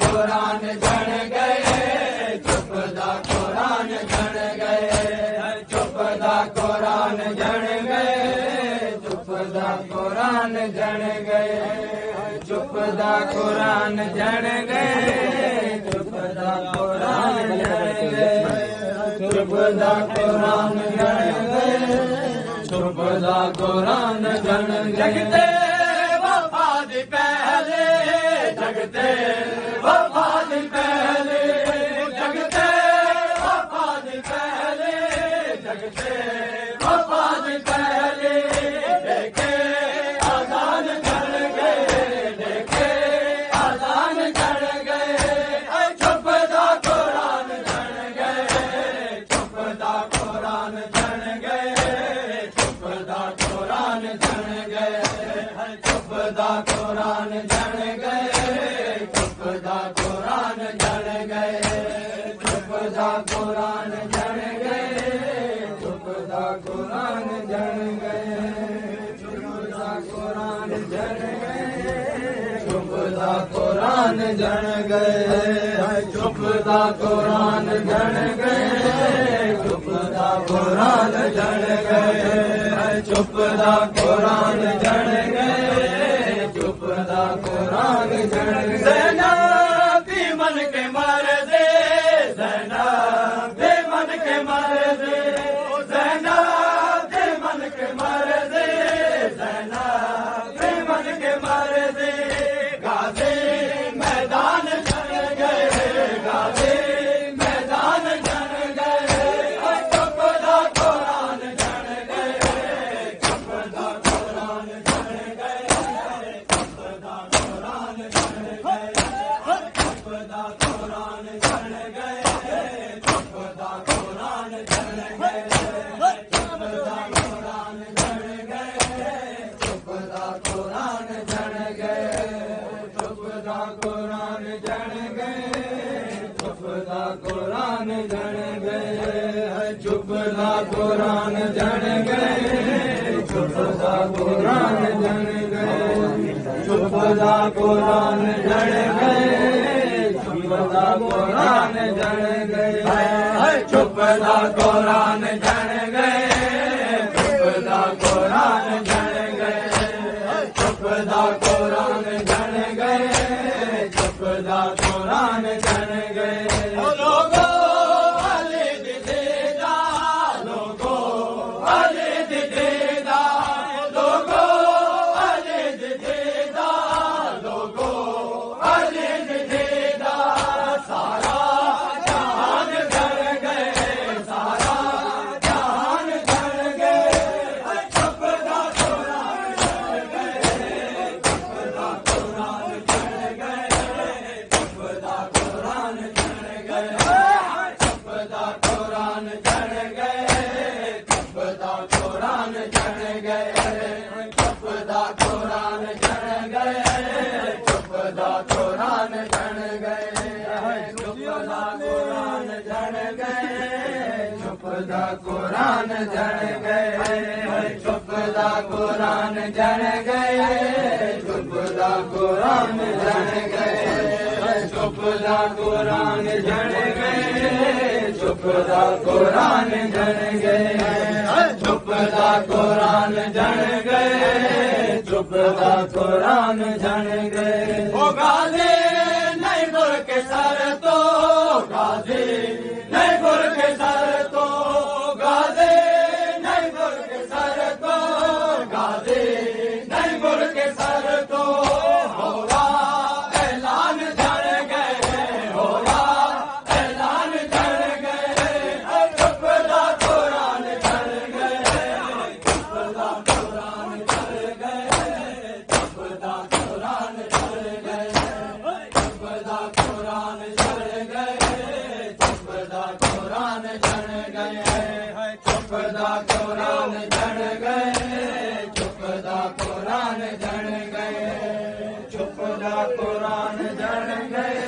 कुरान जन गए, चुप दा कुरान जन गए, चुप दा कुरान जन गए, चुप दा कुरान जन गए, चुप दा कुरान जन गए, चुप दा कुरान जन गए, चुप दा कुरान जन गए, चुप दा कुरान जन जगते वफा दी पहले, जगते वफा दी पहले, जगते वफा दी पहले, जगते वफा दी पहले, देखे आजान जन गए, देखे आजान जन गए, चुप दा कुरान जन गए, चुप दा कुरान जन गए, चुप दा कुरान जन गए, चुप दा कुरान जन गए, चुप दा कुरान जन गए, चुप दा कुरान जन गए, चुप दा कुरान जन गए, चुप दा कुरान जन गए, चुप दा कुरान जन गए, चुप दा कुरान जन गए, चुप दा कुरान जन गए, चुप दा कुरान जन गए, चुप दा कुरान जन गए। ज़ैनब भी मन के मर दे, ज़ैनब भी मन के मर दे, ज़ैनब भी मन के मर दे, ज़ैनब भी मन के मर दे, गाज़ी मैदान जन गए, गाज़ी मैदान जन गए, चुप दा कुरान जन गए, चुप दा कुरान जन गए, चुप दा कुरान जन गए, चुप दा कुरान जन गए, चुप दा कुरान जन गए, चुप दा कुरान जन गए, चुप दा कुरान जन गए, चुप दा कुरान जन गए, चुप दा कुरान जन गए, चुप दा कुरान जन गए, चुप दा कुरान जन गए, चुप दा कुरान जन गए, चुप दा कुरान जन गए, चुप दा कुरान जन गए, चुप दा कुरान जन गए, चुप दा कुरान जन गए, चुप दा कुरान जन गए, लोगो अली दी दीदा, लोगो अली दी दीदा, लोगो अली दी दीदा, लोगो अली दी दीदा, सारा जहान जन गए, सारा जहान जन गए, चुप दा कुरान जन गए, चुप दा कुरान जन गए, चुप दा कुरान जन गए, चुप दा कुरान जन गए, चुप दा कुरान जन गए, चुप दा कुरान जन गए, चुप दा कुरान जन गए, चुप दा कुरान जन गए, चुप दा कुरान जन गए, चुप दा कुरान जन गए, चुप दा कुरान जन गए, चुप दा कुरान जन गए, चुप दा कुरान जन गए, चुप दा कुरान जन गए, चुप दा कुरान जन गए, ओ गाज़ी नहीं गुर के सर तो, गाज़ी नहीं गुर के सर तो, गाज़ी नहीं गुर के सर तो, गाज़ी नहीं गुर के सर तो, होगा ऐलान जन गए, होगा ऐलान जन गए, चुप दा कुरान जन गए, चुप दा कुरान जन गए, चुप दा कुरान जन गए, चुप दा कुरान जन गए, चुप दा कुरान जन गए, चुप दा कुरान जन गए, चुप दा कुरान जन गए, चुप दा कुरान जन गए,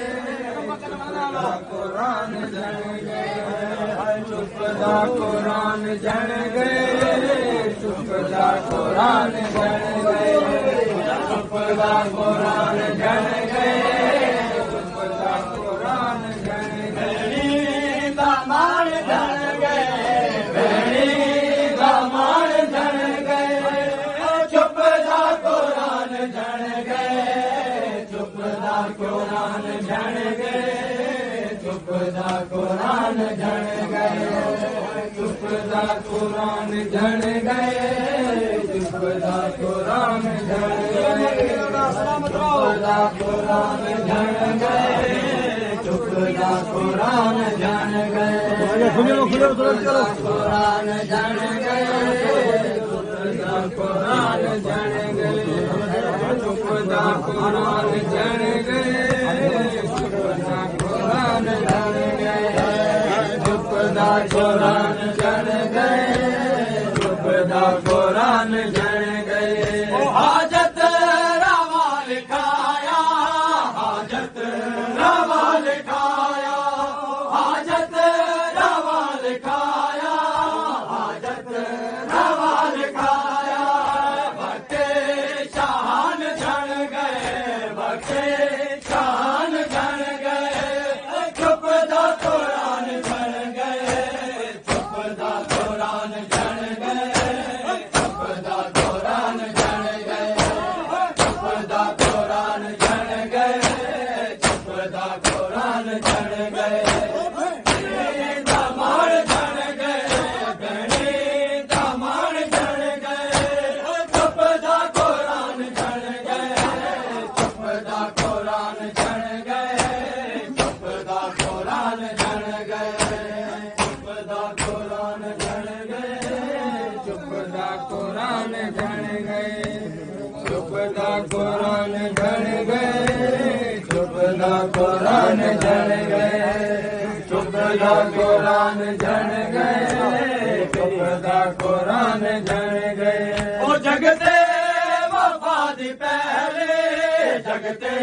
कुरान जन गए, चुप दा कुरान जन गए, चुप दा कुरान जन गए, चुप दा कुरान जन गए, चुप दा कुरान जण गए चुप दा कुरान जण गए चुप दा कुरान जण गए चुप दा कुरान जण गए चुप दा कुरान जण गए कुरान जण गए चुप दा कुरान जण गए चुप दा कुरान जण गए चुप दा कुरान जण गए चुप दा कुरान जण गए चुप दा कुरान जण गए हाजत रामा लिखाया हाजत रामा लिखाया हाजत रामा लिखाया हाजत रामा लिखाया बटे शान जण गए बटे शान जण गए चुप दा कुरान जण गए चुप दा कुरान जण गए चुप दा कुरान जण गए चुप दा कुरान जण गए चुप दा कुरान जण गए दामन जण गए बहने दामन जण गए चुप दा कुरान जण गए चुप दा कुरान जण गए चुप दा कुरान जण गए चुप दा कुरान जण गए चुप दा कुरान जण गए चुप दा कुरान जण गए चुप दा कुरान जण गए चुप दा कुरान जण गए चुप दा कुरान जण गए ओ जगते वफा दी पहले जगते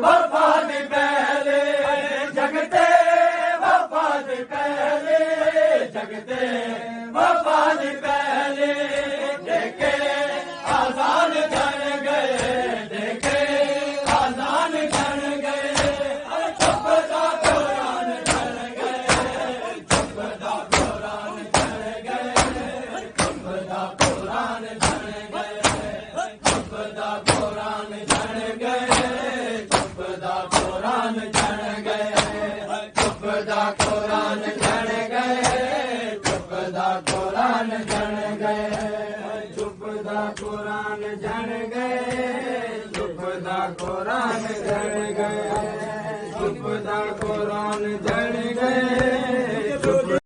वफा दी पहले जगते वफा दी पहले जगते वफा दी पहले देखे आजान जण गए देखे आजान जण गए चुप दा कुरान जण गए चुप दा कुरान जण गए चुप दा कुरान जण गए चुप दा कुरान जण गए चुप दा कुरान जण गए चुप दा कुरान जण गए चुप दा कुरान जण गए चुप दा कुरान जण गए चुप दा कुरान जण गए चुप दा कुरान जण गए